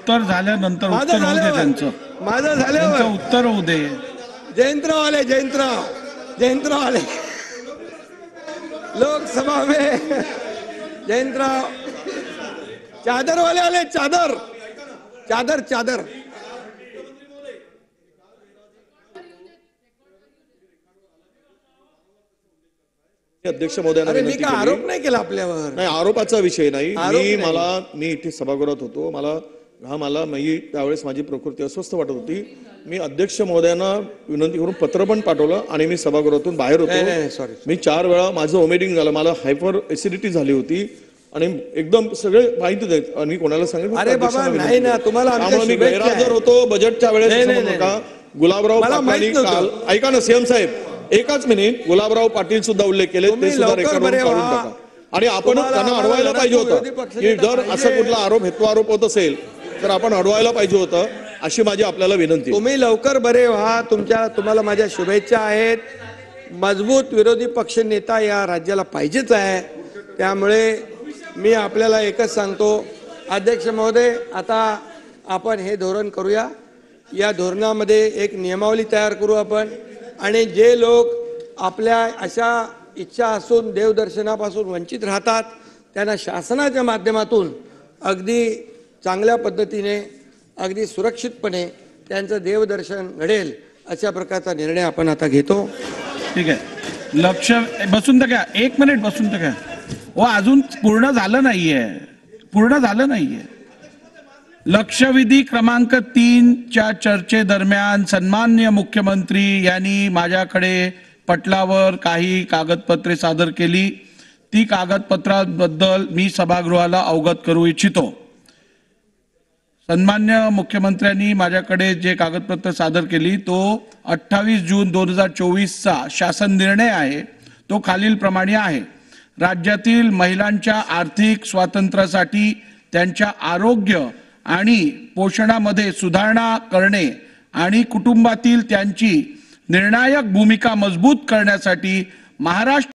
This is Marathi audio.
उत्तर झाल्यानंतर उत्तर होऊ दे त्यांचं. माझं झाल्यावर त्यांचं उत्तर होऊ दे. जयंतराव आले, जयंतराव आले लोकसभा में. जयंतराव चादर वाले आले, चादर चादर चादर. अध्यक्ष महोदयांना अरे मी काय आरोप नाही केला आपल्यावर. नाही, आरोपाचा विषय नाही. मी इथे सभागृहात होतो. मला त्यावेळेस माझी प्रकृती अस्वस्थ वाटत होती. मी अध्यक्ष महोदयांना विनंती करून पत्र पण पाठवलं आणि मी सभागृहातून बाहेर होतो. सॉरी, मी 4 वेळा माझं ओमिटिंग झालं. मला हायपर एसिडिटी झाली होती आणि एकदम सगळे माहिती देत आणि कोणाला सांगितलं. अरे बाबा नाही ना, तुम्हाला त्यामुळे मी गैरहजर होतो बजेटच्या वेळेस. गुलाबराव पाटलांनी काल, ऐका ना सीएम साहेब, एकच मिनिट, गुलाबराव पाटील सुद्धा उल्लेख केले, ते सुद्धा रेकॉर्ड काढून टाका. आणि आपण त्यांना अडवायला पाहिजे होतं की जर असं कुठला आरोप हेतुआरोप होत असेल तर आपण अडवायला पाहिजे होतं, अशी माझी आपल्याला विनंती. तुम्ही लवकर बरे व्हा. तुम्हाला माझ्या शुभेच्छा आहेत. मजबूत विरोधी पक्ष नेता या राज्याला पाहिजेच आहे. त्यामुळे मी आपल्याला एकच सांगतो, अध्यक्ष महोदय, आता आपण हे धोरण करूया. या धोरणामध्ये एक नियमावली तयार करू आपण. आणि जे लोक आपल्या अशा इच्छा असून देवदर्शनापासून वंचित राहतात त्यांना शासनाच्या माध्यमातून अगदी चांगल्या पद्धतीने, अगदी सुरक्षितपणे त्यांचं देवदर्शन घडेल अशा प्रकारचा निर्णय आपण आता घेतो. ठीक आहे, लक्ष बसून तर घ्या. 1 मिनिट बसून तर घ्या. अजून पूर्ण झालं नाहीये. लक्षवेधी क्रमांक 3च्या चर्चेदरम्यान सन्माननीय मुख्यमंत्री यांनी माझ्याकडे पटलावर काही कागदपत्रे सादर केली. ती कागदपत्राबद्दल मी सभागृहाला अवगत करू इच्छितो. सन्मान्य मुख्यमंत्र्यांनी माझ्याकडे जे कागदपत्र सादर केली तो 28 जून 2024चा शासन निर्णय आहे. तो खालीलप्रमाणे आहे: राज्यातील महिलांच्या आर्थिक स्वातंत्र्यासाठी त्यांच्या आरोग्य आणि पोषणामध्ये सुधारणा करणे आणि कुटुंबातील त्यांची निर्णायक भूमिका मजबूत करण्यासाठी महाराष्ट्र